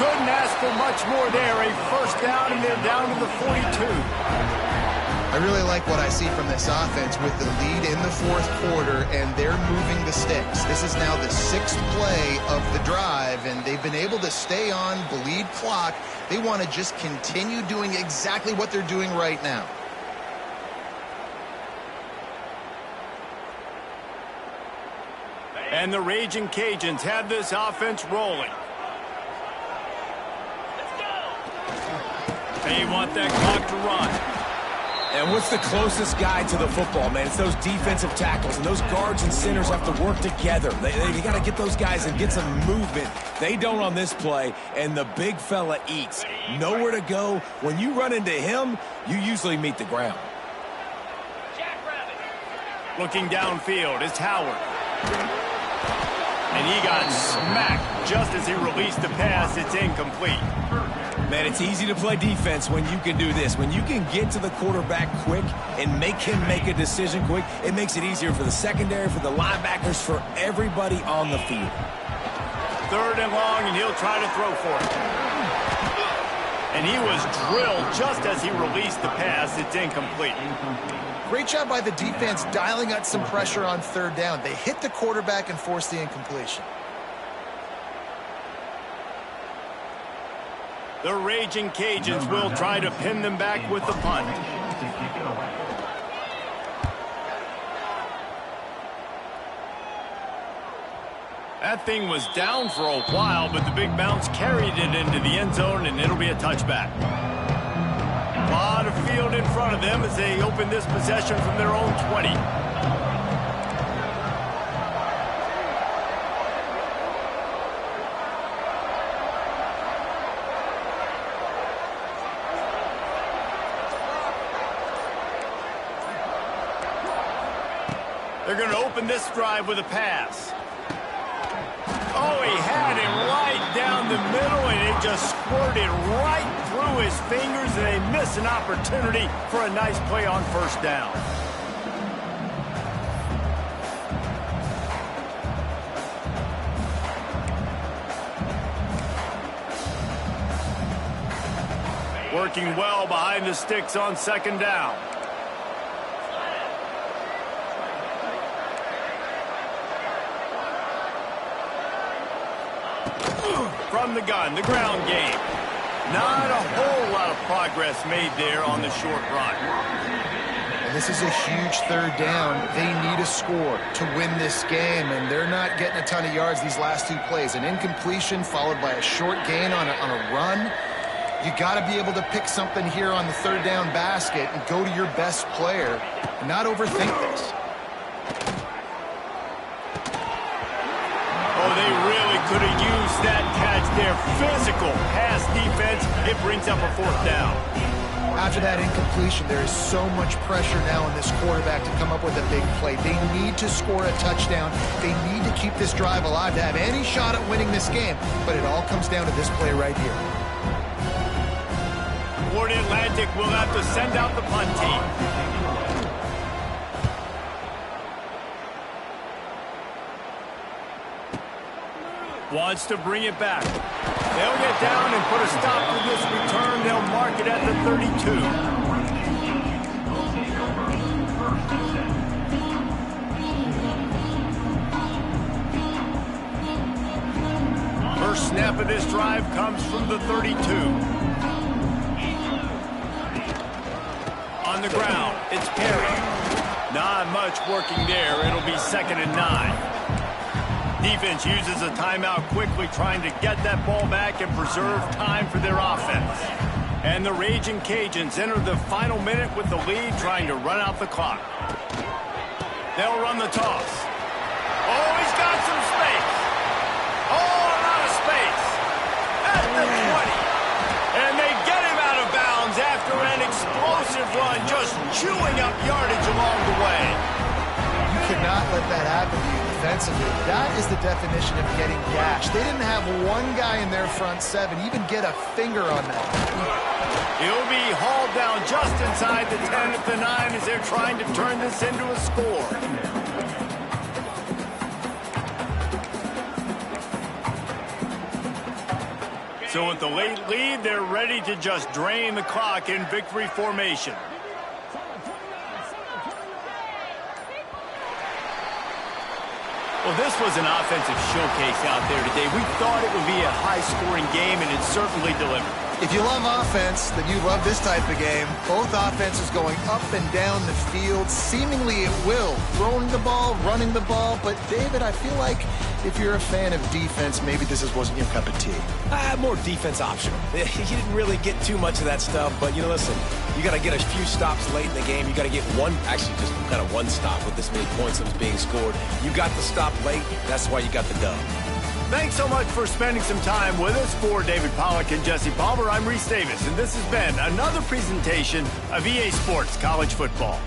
Couldn't ask for much more there. A first down, and they're down to the 42. I really like what I see from this offense with the lead in the 4th quarter, and they're moving the sticks. This is now the 6th play of the drive, and they've been able to stay on, bleed clock. They want to just continue doing exactly what they're doing right now. And the Raging Cajuns have this offense rolling. They want that clock to run. And what's the closest guy to the football, man? It's those defensive tackles, and those guards and centers have to work together. They got to get those guys and get some movement. They don't on this play, and the big fella eats. Nowhere to go. When you run into him, you usually meet the ground. Looking downfield, it's Howard. And he got smacked just as he released the pass. It's incomplete. Man, it's easy to play defense when you can do this. When you can get to the quarterback quick and make him make a decision quick, it makes it easier for the secondary, for the linebackers, for everybody on the field. 3rd and long, and he'll try to throw for it. And he was drilled just as he released the pass. It's incomplete. Great job by the defense dialing up some pressure on 3rd down. They hit the quarterback and forced the incompletion. The Raging Cajuns will try to pin them back with the punt. That thing was down for a while, but the big bounce carried it into the end zone, and it'll be a touchback. A lot of field in front of them as they open this possession from their own 20. They're going to open this drive with a pass. Oh, he had it right down the middle, and it just squirted right through his fingers, and they miss an opportunity for a nice play on 1st down. Working well behind the sticks on 2nd down. From the gun, the ground game. Not a whole lot of progress made there on the short run. And this is a huge 3rd down. They need a score to win this game, and they're not getting a ton of yards these last 2 plays. An incompletion followed by a short gain on a run. You got to be able to pick something here on the third down basket and go to your best player and not overthink this. Oh, they really could have used that catch there. Physical pass defense. It brings up a fourth down. After that incompletion, there is so much pressure now on this quarterback to come up with a big play. They need to score a touchdown. They need to keep this drive alive to have any shot at winning this game. But it all comes down to this play right here. Florida Atlantic will have to send out the punt team. Wants to bring it back. They'll get down and put a stop to this return. They'll mark it at the 32. First snap of this drive comes from the 32. On the ground, it's Perry. Not much working there. It'll be 2nd and 9. Defense uses a timeout quickly, trying to get that ball back and preserve time for their offense. And the Raging Cajuns enter the final minute with the lead, trying to run out the clock. They'll run the toss. Oh, he's got some space. Oh, a lot of space. At the 20. And they get him out of bounds after an explosive run, just chewing up yardage along the way. You cannot let that happen to you defensively. That is the definition of getting gashed. They didn't have one guy in their front seven even get a finger on that. He'll be hauled down just inside the 10 at the 9 as they're trying to turn this into a score. So with the late lead, they're ready to just drain the clock in victory formation. Well, this was an offensive showcase out there today. We thought it would be a high-scoring game, and it certainly delivered. If you love offense, then you love this type of game. Both offenses going up and down the field, seemingly at will. Throwing the ball, running the ball. But, David, I feel like if you're a fan of defense, maybe this wasn't your cup of tea. More defense optional. You didn't really get too much of that stuff, but, listen, you got to get a few stops late in the game. You got to get just kind of one stop with this many points that was being scored. You got the stop late. That's why you got the dub. Thanks so much for spending some time with us. For David Pollack and Jesse Palmer, I'm Reese Davis, and this has been another presentation of EA Sports College Football.